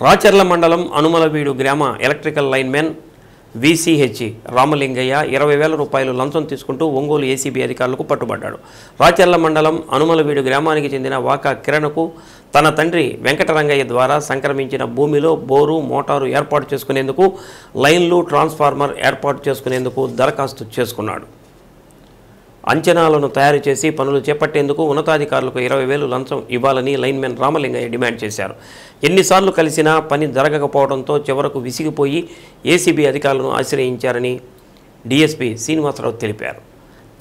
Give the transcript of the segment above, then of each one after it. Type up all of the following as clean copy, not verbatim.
రాచర్ల మండలం అనుమలవీడు గ్రామ electrical linemen విసిహెచ్ Ramalingaiah 20,000 రూపాయలు లంచం తీసుకుంటూ ఒంగోలు ఏసీబీ అధికారులకు పట్టుబడ్డాడు. రాచర్ల మండలం అనుమలవీడు గ్రామానికి చెందిన వాకా కిరణ్కు తన తండ్రి వెంకటరంగయ్య ద్వారా సంక్రమించిన భూమిలో బోరు, మోటారు ఏర్పాటు చేసుకునేందుకు, లైన్లు, ట్రాన్స్ఫార్మర్ ఏర్పాటు చేసుకునేందుకు దరఖాస్తు చేసుకున్నాడు. అంచనాలను తయారు చేసి పనులు చేపట్టేందుకు ఉన్నతాధికారులకు 20,000 లంచం ఇవ్వాలని లైన్మెన్ రామలింగయ్య డిమాండ్ చేశారు. ఎన్నిసార్లు కలిసినా పని జరగకపోవడంతో చివరకు విసిగిపోయి ఏసీబీ అధికారులను ఆశ్రయించారని డీఎస్పీ శ్రీనివాసరావు తెలిపారు.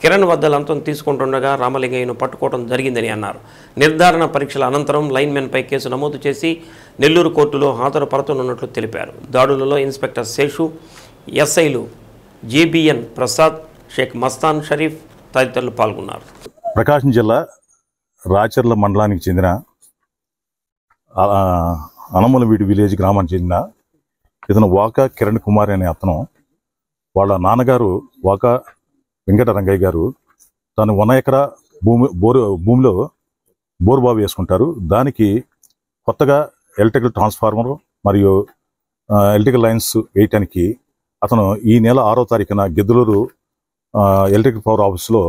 కిరణ్ వద్ద లంచం తీసుకుంటుండగా రామలింగయ్యను పట్టుకోవడం జరిగిందని అన్నారు. నిర్ధారణ పరీక్షల అనంతరం లైన్మెన్పై కేసు నమోదు చేసి నెల్లూరు కోర్టులో హాజరుపరచనున్నట్లు తెలిపారు. దాడులలో ఇన్స్పెక్టర్ శేషు, ఎస్ఐలు జేబీఎన్ ప్రసాద్, షేక్ మస్తాన్ షరీఫ్ తదితరులు పాల్గొన్నారు. ప్రకాశం జిల్లా రాచర్ల మండలానికి చెందిన అనుమలవీడు విలేజ్ గ్రామానికి చెందిన ఇతను వాకా కిరణ్ కుమార్ అనే అతను, వాళ్ళ నాన్నగారు వాకా వెంకటరంగయ్య గారు తను 1 ఎకరా భూమిలో బోరుబావి వేసుకుంటారు. దానికి కొత్తగా ఎలక్ట్రికల్ ట్రాన్స్ఫార్మర్ మరియు ఎలక్ట్రికల్ లైన్స్ వేయటానికి అతను ఈ నెల 6వ తారీఖున గిద్దలూరు ఎలక్ట్రికల్ పవర్ ఆఫీస్లో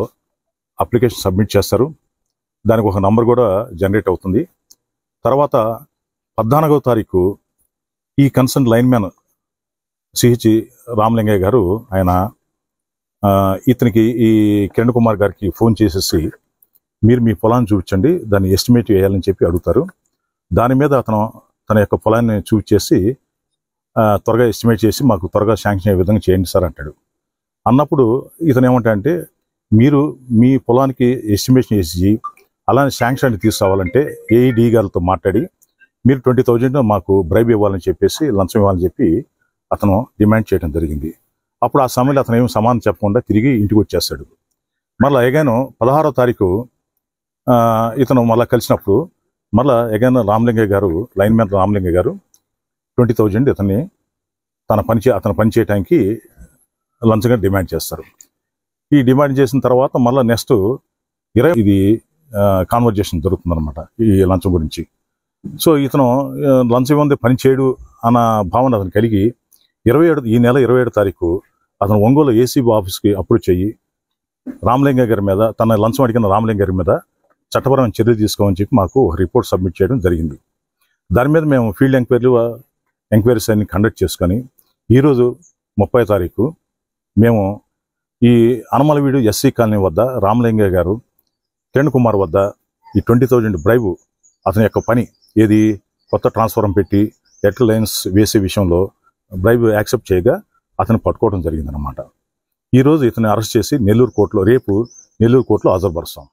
అప్లికేషన్ సబ్మిట్ చేస్తారు. దానికి ఒక నంబర్ కూడా జనరేట్ అవుతుంది. తర్వాత 14వ తారీఖు ఈ కన్సర్న్ లైన్మెన్ సిహెచ్ రామలింగయ్య గారు ఆయన ఇతనికి ఈ కిరణ్ కుమార్ గారికి ఫోన్ చేసేసి మీరు మీ పొలాన్ని చూపించండి, దాన్ని ఎస్టిమేట్ వేయాలని చెప్పి అడుగుతారు. దాని మీద అతను తన యొక్క పొలాన్ని చూపించేసి త్వరగా ఎస్టిమేట్ చేసి మాకు త్వరగా శాంక్షన్ అయ్యే విధంగా చేయండి సార్ అంటాడు. అన్నప్పుడు ఇతను ఏమంటాడంటే, మీరు మీ పొలానికి ఎస్టిమేషన్ వేసి అలానే శాంక్షన్ తీసుకురావాలంటే ఏఈడి గారితో మాట్లాడి మీరు 20,000 మాకు బ్రైబ్ ఇవ్వాలని చెప్పేసి, లంచం ఇవ్వాలని చెప్పి అతను డిమాండ్ చేయడం జరిగింది. అప్పుడు ఆ సమయంలో అతను ఏమి సమాధానం చెప్పకుండా తిరిగి ఇంటికి వచ్చేస్తాడు. మళ్ళీ ఎగాను 16వ తారీఖు ఇతను మళ్ళీ కలిసినప్పుడు మళ్ళీ ఎగాను రామలింగయ్య గారు, లైన్మెన్ రామలింగయ్య గారు 20,000 ఇతన్ని అతను పని చేయడానికి లంచంగా డిమాండ్ చేస్తారు. ఈ డిమాండ్ చేసిన తర్వాత మళ్ళీ నెక్స్ట్ ఇది కాన్వర్జేషన్ జరుగుతుందన్నమాట ఈ లంచం గురించి. సో ఇతను లంచం ఇవ్వండి పని చేయడు అన్న భావన అతను కలిగి ఈ నెల 27వ తారీఖు అతను ఒంగోలు ఏసీబీ ఆఫీస్కి అప్రోచ్ అయ్యి రామలింగయ్య గారి మీద, తన లంచం అడిగిన రామలింగయ్య గారి మీద చట్టపరమైన చర్యలు తీసుకోమని చెప్పి మాకు రిపోర్ట్ సబ్మిట్ చేయడం జరిగింది. దాని మీద మేము ఫీల్డ్ ఎంక్వైరీస్ అన్ని కండక్ట్ చేసుకొని ఈరోజు 30వ తారీఖు మేము ఈ అనుమలవీడు ఎస్సీ కాలనీ వద్ద రామలింగయ్య గారు కిరణ్ కుమార్ వద్ద ఈ 20,000 బ్రైబు అతని యొక్క పని ఏది కొత్త ట్రాన్స్ఫార్మర్ పెట్టి ఎలక్ట్రికల్ లైన్స్ వేసే విషయంలో బ్రైబు యాక్సెప్ట్ చేయగా అతను పట్టుకోవడం జరిగిందనమాట. ఈరోజు ఇతన్ని అరెస్ట్ చేసి రేపు నెల్లూరు కోర్టులో హాజరుపరుస్తాం.